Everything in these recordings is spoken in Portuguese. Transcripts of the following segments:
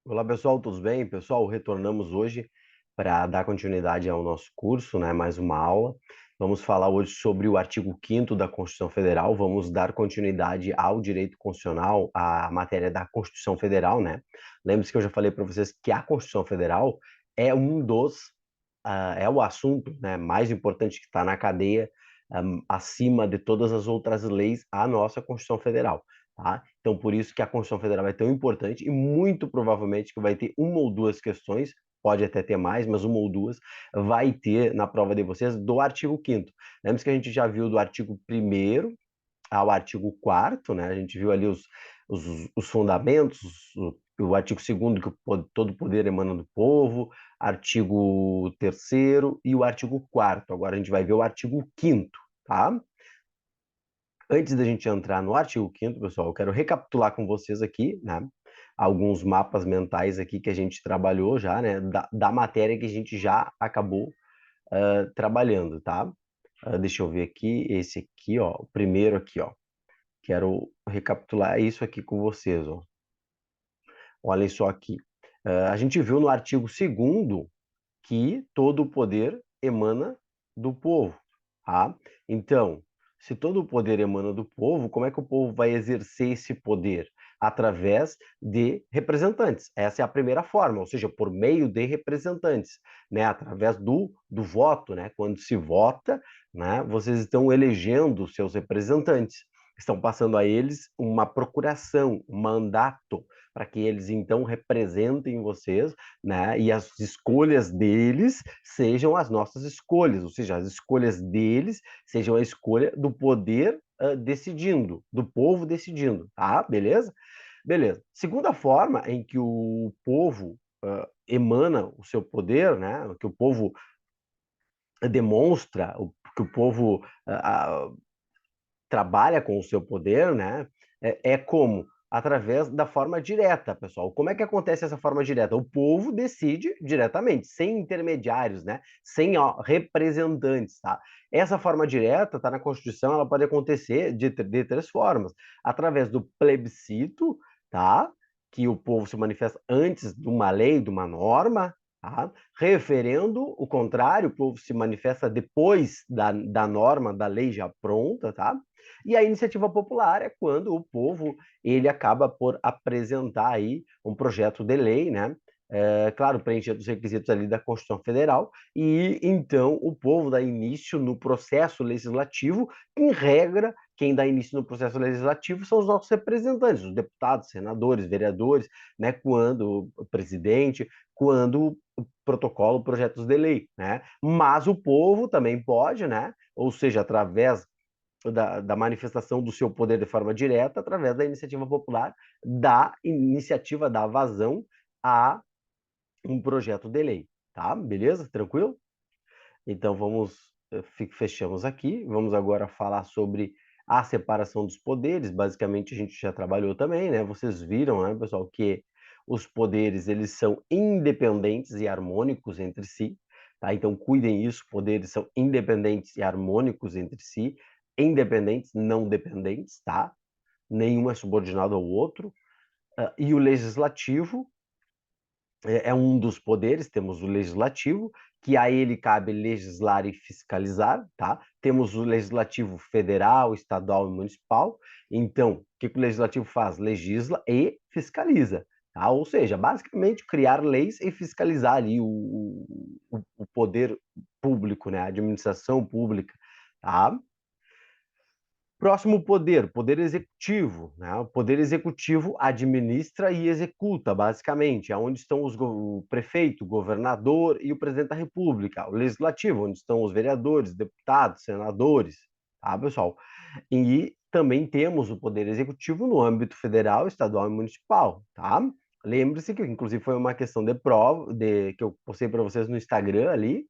Olá pessoal, tudo bem? Pessoal, retornamos hoje para dar continuidade ao nosso curso, né? Mais uma aula. Vamos falar hoje sobre o artigo 5º da Constituição Federal. Vamos dar continuidade ao direito constitucional, à matéria da Constituição Federal, né? Lembre-se que eu já falei para vocês que a Constituição Federal é é o assunto, né, mais importante que está na cadeia, acima de todas as outras leis, a nossa Constituição Federal. Tá? Então, por isso que a Constituição Federal é tão importante e muito provavelmente que vai ter uma ou duas questões, pode até ter mais, mas uma ou duas, vai ter na prova de vocês do artigo 5º. Lembra que a gente já viu do artigo 1º ao artigo 4º, né? A gente viu ali os, os fundamentos, o artigo 2º, que todo poder emana do povo, artigo 3º e o artigo 4º. Agora a gente vai ver o artigo 5º, tá? Antes da gente entrar no artigo 5º, pessoal, eu quero recapitular com vocês aqui, né, alguns mapas mentais aqui que a gente trabalhou já, né, da matéria que a gente já acabou trabalhando, tá? Deixa eu ver aqui, esse aqui, ó, o primeiro aqui, ó. Quero recapitular isso aqui com vocês, ó. Olhem só aqui. A gente viu no artigo 2º que todo o poder emana do povo, tá? Então, se todo o poder emana do povo, como é que o povo vai exercer esse poder? Através de representantes. Essa é a primeira forma, ou seja, por meio de representantes, né? Através do voto, né? Quando se vota, né? Vocês estão elegendo seus representantes, estão passando a eles uma procuração, um mandato, para que eles então representem vocês, né? E as escolhas deles sejam as nossas escolhas, ou seja, as escolhas deles sejam a escolha do poder decidindo, do povo decidindo, tá? Beleza? Beleza. Segunda forma em que o povo emana o seu poder, né? Que o povo demonstra, que o povo trabalha com o seu poder, né? É como? Através da forma direta, pessoal. Como é que acontece essa forma direta? O povo decide diretamente, sem intermediários, né? Sem representantes, tá? Essa forma direta está na Constituição, ela pode acontecer de três formas. Através do plebiscito, tá? Que o povo se manifesta antes de uma lei, de uma norma, tá? Referendo, o contrário, o povo se manifesta depois da norma, da lei já pronta, tá? E a iniciativa popular é quando o povo ele acaba por apresentar aí um projeto de lei, né? Claro, preenchendo os requisitos ali da Constituição Federal, e então o povo dá início no processo legislativo. Em regra, quem dá início no processo legislativo são os nossos representantes, os deputados, senadores, vereadores, né? Quando o presidente, quando o protocolo, projetos de lei, né? Mas o povo também pode, né? Ou seja, através da manifestação do seu poder de forma direta através da iniciativa popular, da iniciativa da vazão a um projeto de lei, tá? Beleza? Tranquilo? Então vamos, fechamos aqui. Vamos agora falar sobre a separação dos poderes. Basicamente a gente já trabalhou também, né? Vocês viram, né, pessoal, que os poderes eles são independentes e harmônicos entre si, tá? Então cuidem isso, poderes são independentes e harmônicos entre si, independentes, não dependentes, tá? Nenhum é subordinado ao outro. E o legislativo é um dos poderes, temos o legislativo, que a ele cabe legislar e fiscalizar, tá? Temos o legislativo federal, estadual e municipal. Então, o que o legislativo faz? Legisla e fiscaliza, tá? Ou seja, basicamente criar leis e fiscalizar ali o poder público, né? A administração pública, tá? Próximo poder, poder executivo, né? O poder executivo administra e executa, basicamente, aonde estão o prefeito, o governador e o presidente da República. O legislativo, onde estão os vereadores, deputados, senadores, tá, pessoal? E também temos o poder executivo no âmbito federal, estadual e municipal, tá? Lembre-se que, inclusive, foi uma questão de prova, que eu postei para vocês no Instagram ali,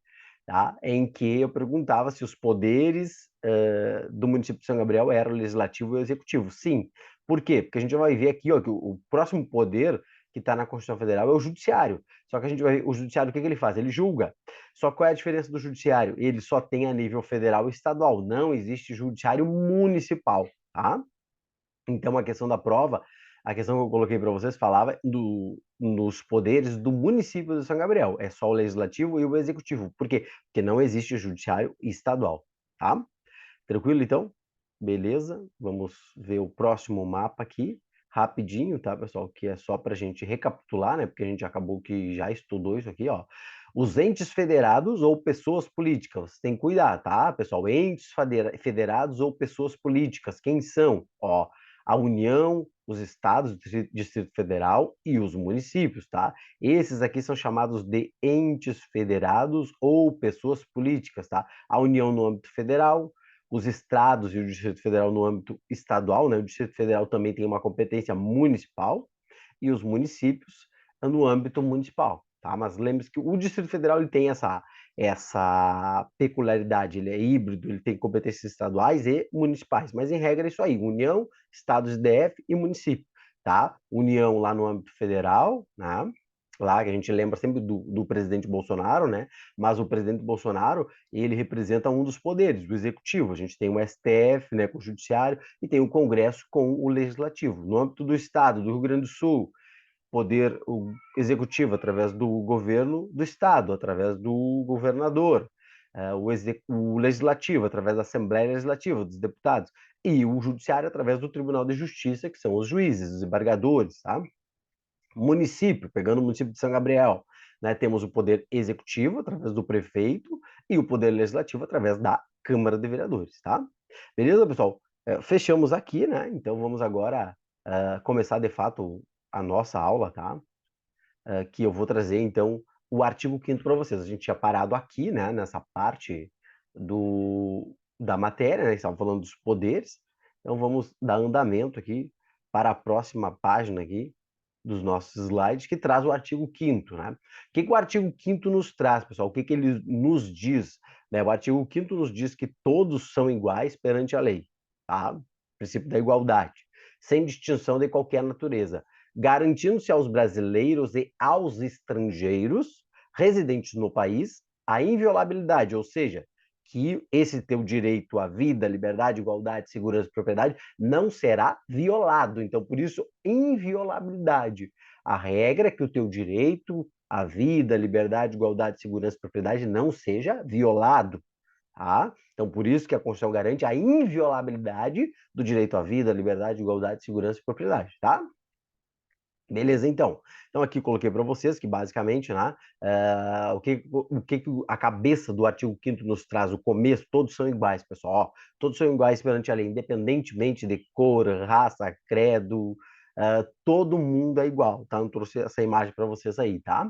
tá? Em que eu perguntava se os poderes do município de São Gabriel eram o legislativo e o executivo. Sim. Por quê? Porque a gente vai ver aqui, ó, que o próximo poder que está na Constituição Federal é o judiciário. Só que a gente vai ver o judiciário, o que ele faz? Ele julga. Só qual é a diferença do judiciário? Ele só tem a nível federal e estadual. Não existe judiciário municipal, tá? Então, a questão da prova A questão que eu coloquei para vocês falava nos poderes do município de São Gabriel. É só o legislativo e o executivo. Por quê? Porque não existe judiciário estadual, tá? Tranquilo, então? Beleza? Vamos ver o próximo mapa aqui, rapidinho, tá, pessoal? Que é só para a gente recapitular, né? Porque a gente acabou que já estudou isso aqui, ó. Os entes federados ou pessoas políticas. Tem que cuidar, tá, pessoal? Entes federados ou pessoas políticas. Quem são? Ó, a União, os estados, o Distrito Federal e os municípios, tá? Esses aqui são chamados de entes federados ou pessoas políticas, tá? A União no âmbito federal, os estados e o Distrito Federal no âmbito estadual, né? O Distrito Federal também tem uma competência municipal e os municípios no âmbito municipal, tá? Mas lembre-se que o Distrito Federal ele tem essa peculiaridade, ele é híbrido, ele tem competências estaduais e municipais, mas em regra é isso aí, União, Estados e DF e município, tá? União lá no âmbito federal, né? Lá que a gente lembra sempre do presidente Bolsonaro, né? Mas o presidente Bolsonaro, ele representa um dos poderes, o executivo. A gente tem o STF, né, com o judiciário, e tem o Congresso com o legislativo. No âmbito do estado, do Rio Grande do Sul, poder executivo através do governo do estado, através do governador, o legislativo através da Assembleia Legislativa, dos deputados, e o judiciário através do Tribunal de Justiça, que são os juízes, os embargadores, tá? Município, pegando o município de São Gabriel, né, temos o poder executivo através do prefeito e o poder legislativo através da Câmara de Vereadores, tá? Beleza, pessoal? Fechamos aqui, né? Então vamos agora começar de fato a nossa aula, tá? Que eu vou trazer então o artigo 5º para vocês. A gente tinha parado aqui, né, nessa parte da matéria, né? Estava falando dos poderes. Então vamos dar andamento aqui para a próxima página aqui dos nossos slides, que traz o artigo 5º, né? O que o artigo 5º nos traz, pessoal? O que ele nos diz? Né? O artigo 5º nos diz que todos são iguais perante a lei, tá? O princípio da igualdade, sem distinção de qualquer natureza, garantindo-se aos brasileiros e aos estrangeiros residentes no país a inviolabilidade, ou seja, que esse teu direito à vida, liberdade, igualdade, segurança e propriedade não será violado. Então, por isso, inviolabilidade. A regra é que o teu direito à vida, liberdade, igualdade, segurança e propriedade não seja violado. Tá? Então, por isso que a Constituição garante a inviolabilidade do direito à vida, liberdade, igualdade, segurança e propriedade. Tá? Beleza, então. Então, aqui coloquei para vocês que, basicamente, né, o que a cabeça do artigo 5º nos traz, o começo, todos são iguais, pessoal. Ó, todos são iguais perante a lei, independentemente de cor, raça, credo, todo mundo é igual, tá? Eu trouxe essa imagem para vocês aí, tá?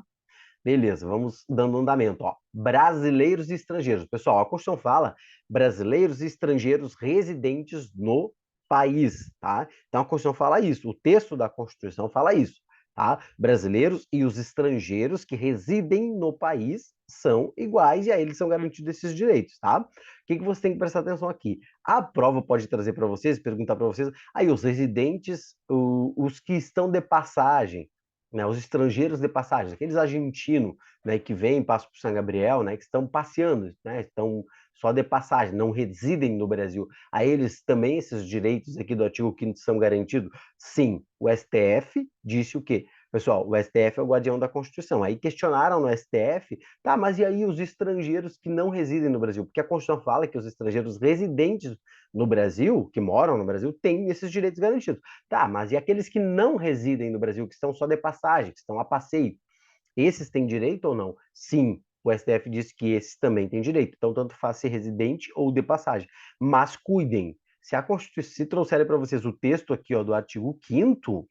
Beleza, vamos dando andamento, ó. Brasileiros e estrangeiros. Pessoal, a Constituição fala brasileiros e estrangeiros residentes no país, tá? Então a Constituição fala isso, o texto da Constituição fala isso, tá? Brasileiros e os estrangeiros que residem no país são iguais e a eles são garantidos esses direitos, tá? O que você tem que prestar atenção aqui? A prova pode trazer para vocês, perguntar para vocês, aí os residentes, os que estão de passagem, né, os estrangeiros de passagem, aqueles argentinos, né, que vêm, passam por São Gabriel, né, que estão passeando, né, estão só de passagem, não residem no Brasil. A eles também esses direitos aqui do artigo 5º são garantidos? Sim, o STF disse o quê? Pessoal, o STF é o guardião da Constituição. Aí questionaram no STF, tá, mas e aí os estrangeiros que não residem no Brasil? Porque a Constituição fala que os estrangeiros residentes no Brasil, que moram no Brasil, têm esses direitos garantidos. Tá, mas e aqueles que não residem no Brasil, que estão só de passagem, que estão a passeio? Esses têm direito ou não? Sim, o STF disse que esses também têm direito. Então, tanto faz ser residente ou de passagem. Mas cuidem, se a Constituição se trouxerem para vocês o texto aqui ó, do artigo 5º,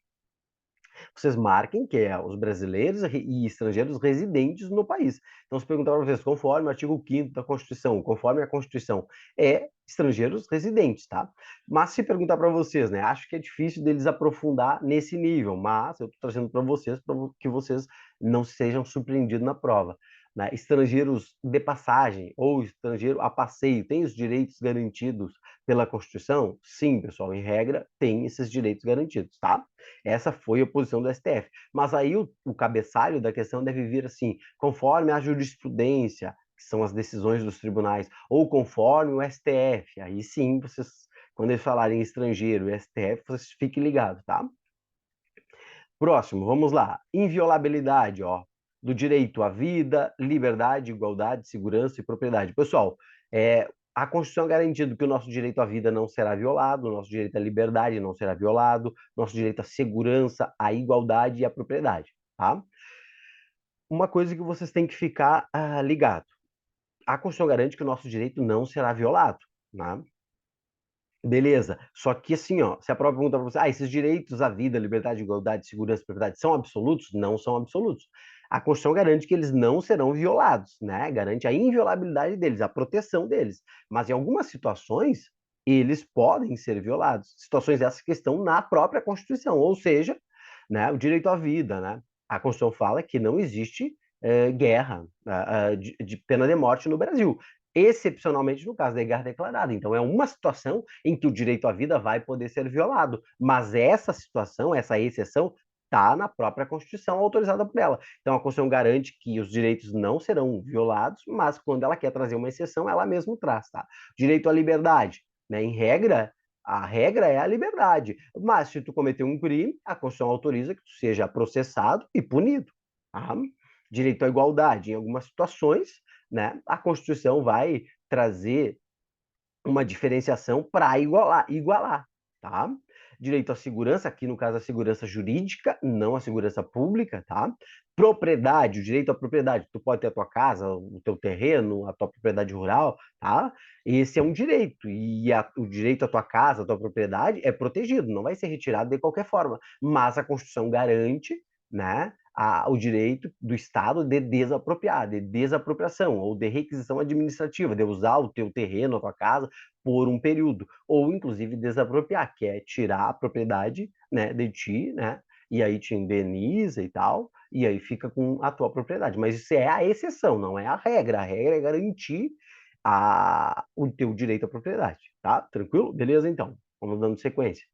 vocês marquem que é os brasileiros e estrangeiros residentes no país. Então, se perguntar para vocês, conforme o artigo 5º da Constituição, conforme a Constituição, é estrangeiros residentes, tá? Mas se perguntar para vocês, né, acho que é difícil deles aprofundar nesse nível, mas eu estou trazendo para vocês que vocês não sejam surpreendidos na prova. Né? Estrangeiros de passagem ou estrangeiro a passeio têm os direitos garantidos pela Constituição? Sim, pessoal, em regra, tem esses direitos garantidos, tá? Essa foi a posição do STF. Mas aí o cabeçalho da questão deve vir assim, conforme a jurisprudência, que são as decisões dos tribunais, ou conforme o STF. Aí sim, vocês, quando eles falarem estrangeiro e STF, vocês fiquem ligados, tá? Próximo, vamos lá. Inviolabilidade, ó, do direito à vida, liberdade, igualdade, segurança e propriedade. Pessoal, a Constituição é garantindo que o nosso direito à vida não será violado, o nosso direito à liberdade não será violado, nosso direito à segurança, à igualdade e à propriedade, tá? Uma coisa que vocês têm que ficar ligado. A Constituição garante que o nosso direito não será violado, né? Beleza. Só que assim, ó, se a prova pergunta para você, esses direitos à vida, liberdade, igualdade, segurança e propriedade são absolutos? Não são absolutos. A Constituição garante que eles não serão violados, né? Garante a inviolabilidade deles, a proteção deles. Mas em algumas situações, eles podem ser violados. Situações essas que estão na própria Constituição, ou seja, né, o direito à vida, né? A Constituição fala que não existe guerra de pena de morte no Brasil, excepcionalmente no caso da guerra declarada. Então, é uma situação em que o direito à vida vai poder ser violado, mas essa situação, essa exceção, está na própria Constituição, autorizada por ela. Então, a Constituição garante que os direitos não serão violados, mas quando ela quer trazer uma exceção, ela mesmo traz, tá? Direito à liberdade, né? Em regra, a regra é a liberdade, mas se tu cometer um crime, a Constituição autoriza que tu seja processado e punido, tá? Direito à igualdade, em algumas situações, né, a Constituição vai trazer uma diferenciação para igualar, tá? Direito à segurança, aqui no caso a segurança jurídica, não a segurança pública, tá? Propriedade, o direito à propriedade, tu pode ter a tua casa, o teu terreno, a tua propriedade rural, tá? Esse é um direito, e o direito à tua casa, à tua propriedade é protegido, não vai ser retirado de qualquer forma, mas a Constituição garante, né, o direito do Estado de desapropriar, de desapropriação ou de requisição administrativa, de usar o teu terreno, a tua casa, por um período, ou inclusive desapropriar, que é tirar a propriedade, né, de ti, né, e aí te indeniza e tal, e aí fica com a tua propriedade. Mas isso é a exceção, não é a regra. A regra é garantir o teu direito à propriedade, tá? Tranquilo? Beleza, então. Vamos dando sequência.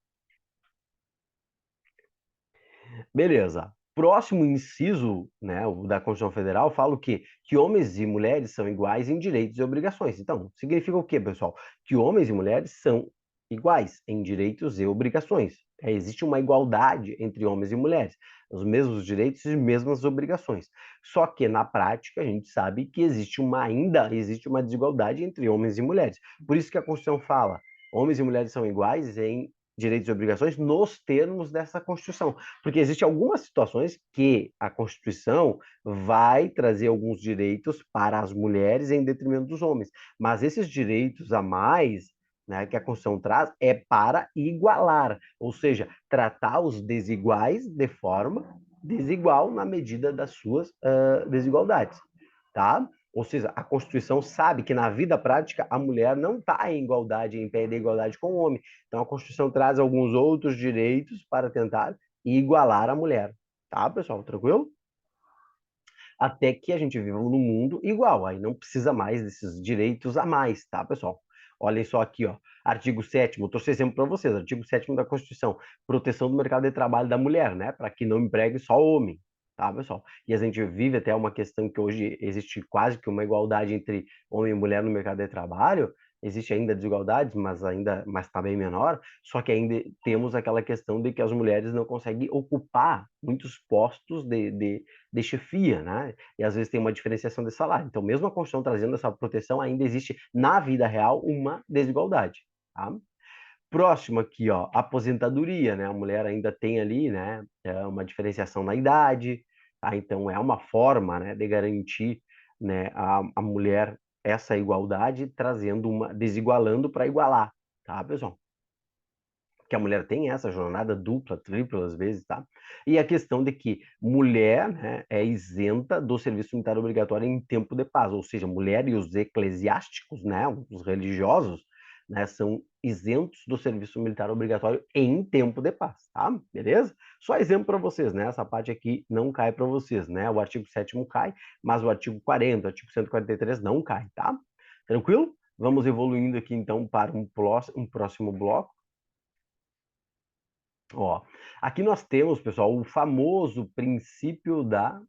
Beleza. Próximo inciso, né, o da Constituição Federal, fala o quê? Que homens e mulheres são iguais em direitos e obrigações. Então, significa o quê, pessoal? Que homens e mulheres são iguais em direitos e obrigações. Existe uma igualdade entre homens e mulheres, os mesmos direitos e as mesmas obrigações. Só que na prática a gente sabe que ainda existe uma desigualdade entre homens e mulheres. Por isso que a Constituição fala: homens e mulheres são iguais em direitos e obrigações nos termos dessa Constituição. Porque existem algumas situações que a Constituição vai trazer alguns direitos para as mulheres em detrimento dos homens. Mas esses direitos a mais, né, que a Constituição traz é para igualar, ou seja, tratar os desiguais de forma desigual na medida das suas desigualdades, tá? Ou seja, a Constituição sabe que na vida prática a mulher não está em igualdade, em pé de igualdade com o homem. Então a Constituição traz alguns outros direitos para tentar igualar a mulher. Tá, pessoal? Tranquilo? Até que a gente viva num mundo igual. Aí não precisa mais desses direitos a mais, tá, pessoal? Olhem só aqui, ó. Artigo 7º, trouxe exemplo para vocês. Artigo 7º da Constituição. Proteção do mercado de trabalho da mulher, né? Para que não empregue só homem, tá, pessoal? E a gente vive até uma questão que hoje existe quase que uma igualdade entre homem e mulher no mercado de trabalho. Existe ainda desigualdades, mas está bem menor. Só que ainda temos aquela questão de que as mulheres não conseguem ocupar muitos postos de chefia, né? E às vezes tem uma diferenciação de salário. Então, mesmo a Constituição trazendo essa proteção, ainda existe na vida real uma desigualdade, tá? Próximo aqui, ó, aposentadoria, né? A mulher ainda tem ali, né, uma diferenciação na idade, tá? Então é uma forma, né, de garantir, né, a mulher essa igualdade, trazendo desigualando para igualar, tá, pessoal? Que a mulher tem essa jornada dupla, tripla às vezes, tá? E a questão de que mulher, né, é isenta do serviço militar obrigatório em tempo de paz, ou seja, mulher e os eclesiásticos, né, os religiosos, né, são isentos do serviço militar obrigatório em tempo de paz, tá? Beleza? Só exemplo para vocês, né? Essa parte aqui não cai para vocês, né? O artigo 7º cai, mas o artigo 40, o artigo 143 não cai, tá? Tranquilo? Vamos evoluindo aqui então para um próximo bloco. Ó, aqui nós temos, pessoal, o famoso princípio da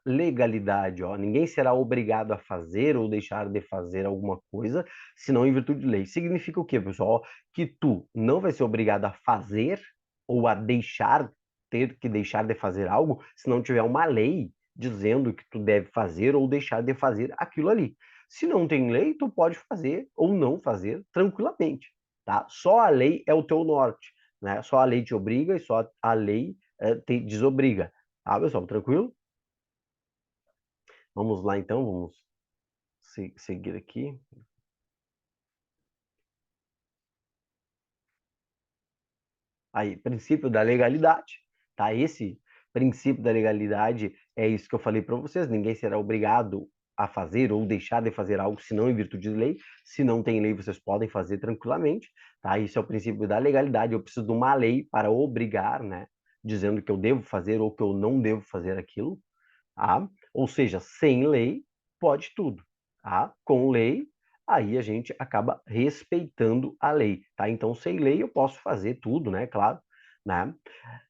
legalidade. Ó. Ninguém será obrigado a fazer ou deixar de fazer alguma coisa, senão em virtude de lei. Significa o quê, pessoal? Que tu não vai ser obrigado a fazer ou a deixar ter que deixar de fazer algo se não tiver uma lei dizendo que tu deve fazer ou deixar de fazer aquilo ali. Se não tem lei, tu pode fazer ou não fazer tranquilamente, tá? Só a lei é o teu norte, né? Só a lei te obriga e só a lei te desobriga. Tá, pessoal? Tranquilo? Vamos lá, então. Vamos seguir aqui. Aí, princípio da legalidade, tá? Esse princípio da legalidade é isso que eu falei para vocês. Ninguém será obrigado a fazer ou deixar de fazer algo se não em virtude de lei. Se não tem lei, vocês podem fazer tranquilamente, tá? Isso é o princípio da legalidade. Eu preciso de uma lei para obrigar, né? Dizendo que eu devo fazer ou que eu não devo fazer aquilo, tá? Ou seja, sem lei, pode tudo, tá? Com lei, aí a gente acaba respeitando a lei, tá? Então, sem lei, eu posso fazer tudo, né? Claro, né?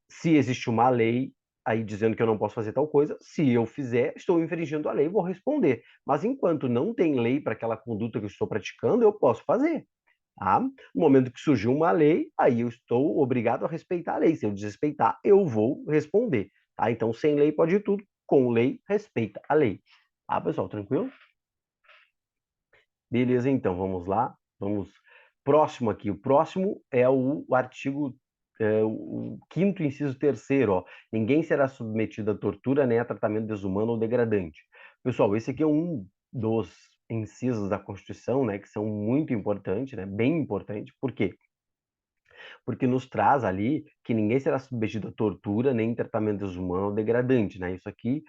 Se existe uma lei aí dizendo que eu não posso fazer tal coisa, se eu fizer, estou infringindo a lei, vou responder. Mas enquanto não tem lei para aquela conduta que eu estou praticando, eu posso fazer. Tá? No momento que surgiu uma lei, aí eu estou obrigado a respeitar a lei. Se eu desrespeitar, eu vou responder. Tá? Então, sem lei pode tudo, com lei, respeita a lei. Tá, pessoal? Tranquilo? Beleza, então, vamos lá. Vamos. Próximo aqui. O próximo é o artigo, o quinto inciso terceiro, ó. Ninguém será submetido à tortura nem a tratamento desumano ou degradante. Pessoal, esse aqui é um dos incisos da Constituição, né, que são muito importantes, né, bem importante. Por quê? Porque nos traz ali que ninguém será submetido a tortura nem tratamento desumano ou degradante, né? Isso aqui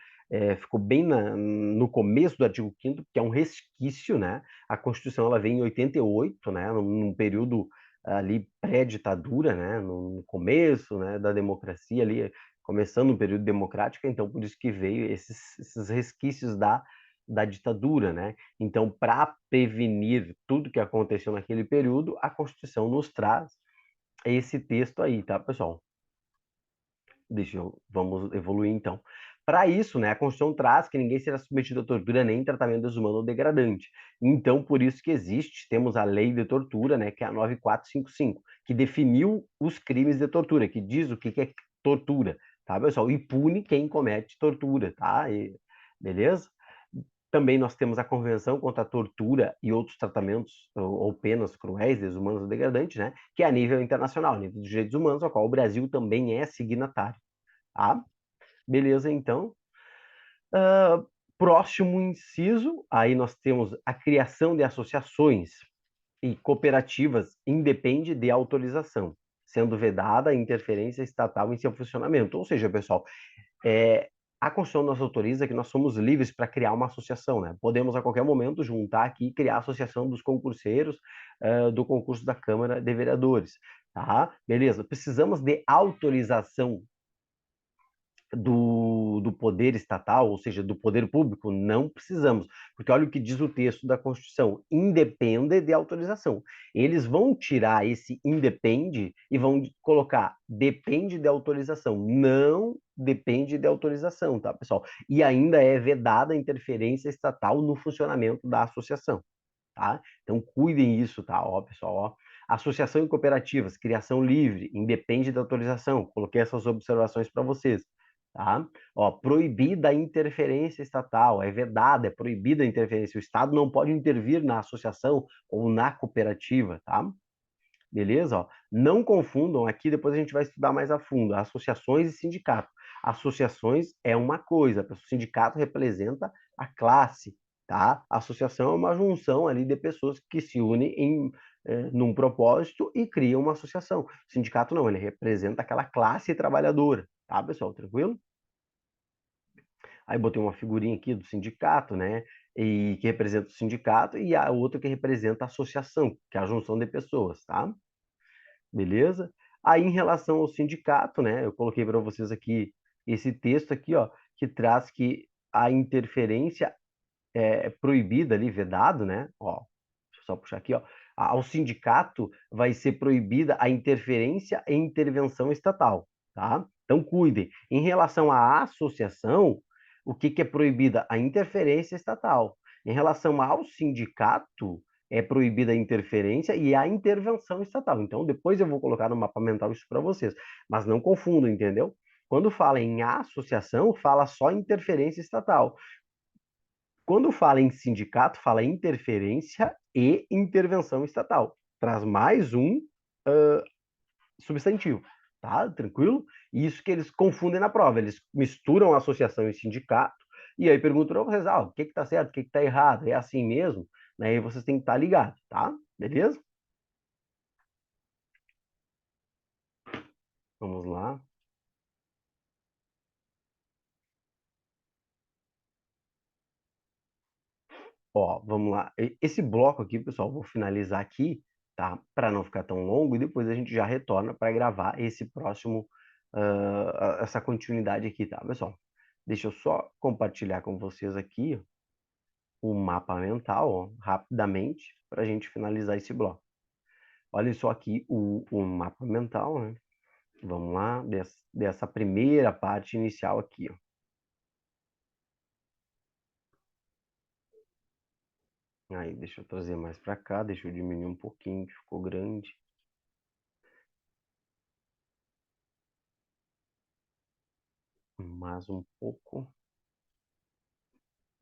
ficou bem no começo do artigo 5º, que é um resquício, né? A Constituição ela vem em 88, né? Num período ali pré-ditadura, né? No começo, né? Da democracia ali, começando o período democrático, então por isso que veio esses resquícios da ditadura, né? Então, para prevenir tudo que aconteceu naquele período, a Constituição nos traz esse texto aí, tá, pessoal? Vamos evoluir então. Para isso, né, a Constituição traz que ninguém será submetido a tortura nem tratamento desumano ou degradante. Então, por isso que existe, temos a lei de tortura, né, que é a 9455, que definiu os crimes de tortura, que diz o que é tortura, tá, pessoal? E pune quem comete tortura, tá? Beleza? Também nós temos a Convenção contra a Tortura e outros tratamentos ou penas cruéis, desumanos ou degradantes, né? Que é a nível internacional, a nível dos direitos humanos, ao qual o Brasil também é signatário. Tá? Beleza, então. Próximo inciso, aí nós temos a criação de associações e cooperativas independe de autorização, sendo vedada a interferência estatal em seu funcionamento. Ou seja, pessoal, a Constituição nos autoriza que nós somos livres para criar uma associação, né? Podemos a qualquer momento juntar aqui e criar a associação dos concurseiros do concurso da Câmara de Vereadores, tá? Beleza? Precisamos de autorização do poder estatal, ou seja, do poder público? Não precisamos, porque olha o que diz o texto da Constituição: independe de autorização. Eles vão tirar esse independe e vão colocar depende de autorização. Não depende de autorização, tá, pessoal? E ainda é vedada a interferência estatal no funcionamento da associação, tá? Então cuidem isso, tá, ó, pessoal, ó. Associação e cooperativas, criação livre, independe da autorização. Coloquei essas observações para vocês. Tá? Ó, proibida a interferência estatal, é vedada, é proibida a interferência. O Estado não pode intervir na associação ou na cooperativa, tá? Beleza? Ó, não confundam, aqui depois a gente vai estudar mais a fundo, associações e sindicato. Associações é uma coisa, o sindicato representa a classe, tá? A associação é uma junção ali de pessoas que se unem num propósito e criam uma associação. O sindicato não, ele representa aquela classe trabalhadora, tá, pessoal? Tranquilo? Aí botei uma figurinha aqui do sindicato, né? E que representa o sindicato, e a outra que representa a associação, que é a junção de pessoas, tá? Beleza? Aí em relação ao sindicato, né? Eu coloquei para vocês aqui esse texto aqui, ó, que traz que a interferência é proibida ali, vedado, né? Ó, deixa eu só puxar aqui, ó. Ao sindicato vai ser proibida a interferência e intervenção estatal, tá? Então cuidem. Em relação à associação, o que que é proibida? A interferência estatal. Em relação ao sindicato, é proibida a interferência e a intervenção estatal. Então, depois eu vou colocar no mapa mental isso para vocês. Mas não confundam, entendeu? Quando fala em associação, fala só interferência estatal. Quando fala em sindicato, fala interferência e intervenção estatal. Traz mais um uh, substantivo, tá? Tranquilo? Isso que eles confundem na prova. Eles misturam associação e sindicato e aí perguntam para vocês, o que está certo, o que está errado? É assim mesmo? Né? E vocês têm que estar ligados, tá? Beleza? Vamos lá. Ó, vamos lá. Esse bloco aqui, pessoal, vou finalizar aqui, tá? Para não ficar tão longo e depois a gente já retorna para gravar esse próximo, essa continuidade aqui, tá, pessoal? Deixa eu só compartilhar com vocês aqui o mapa mental, ó, rapidamente, para a gente finalizar esse bloco. Olha só aqui o mapa mental, né? Vamos lá, dessa primeira parte inicial aqui, ó. Aí, deixa eu trazer mais para cá, deixa eu diminuir um pouquinho, que ficou grande. Mais um pouco.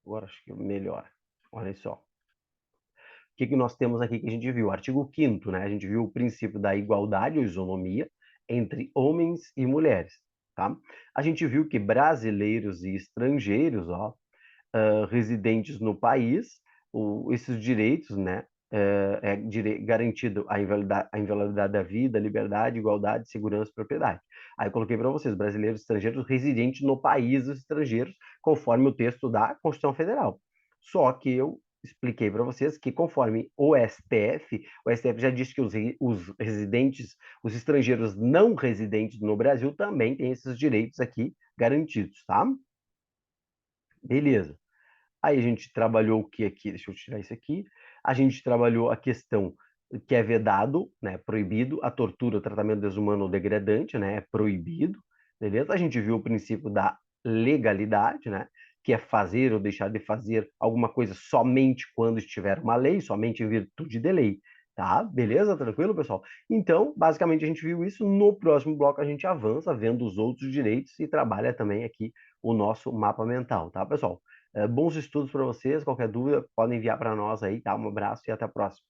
Agora acho que melhor. Olha só. O que nós temos aqui que a gente viu? Artigo 5º, né? A gente viu o princípio da igualdade ou isonomia entre homens e mulheres, tá? A gente viu que brasileiros e estrangeiros, ó, residentes no país, esses direitos, né? Garantido a inviolabilidade da vida, liberdade, igualdade, segurança e propriedade. Aí eu coloquei para vocês, brasileiros e estrangeiros residentes no país dos estrangeiros, conforme o texto da Constituição Federal. Só que eu expliquei para vocês que, conforme o STF já disse que os residentes, os estrangeiros não residentes no Brasil também têm esses direitos aqui garantidos, tá? Beleza. Aí a gente trabalhou o que aqui? Deixa eu tirar isso aqui. A gente trabalhou a questão que é vedado, né, proibido, a tortura, o tratamento desumano ou degradante, né, é proibido, beleza? A gente viu o princípio da legalidade, né, que é fazer ou deixar de fazer alguma coisa somente quando estiver uma lei, somente em virtude de lei, tá? Beleza? Tranquilo, pessoal? Então, basicamente a gente viu isso. No próximo bloco a gente avança vendo os outros direitos e trabalha também aqui o nosso mapa mental, tá, pessoal? Bons estudos para vocês. Qualquer dúvida, podem enviar para nós aí, tá? Um abraço e até a próxima.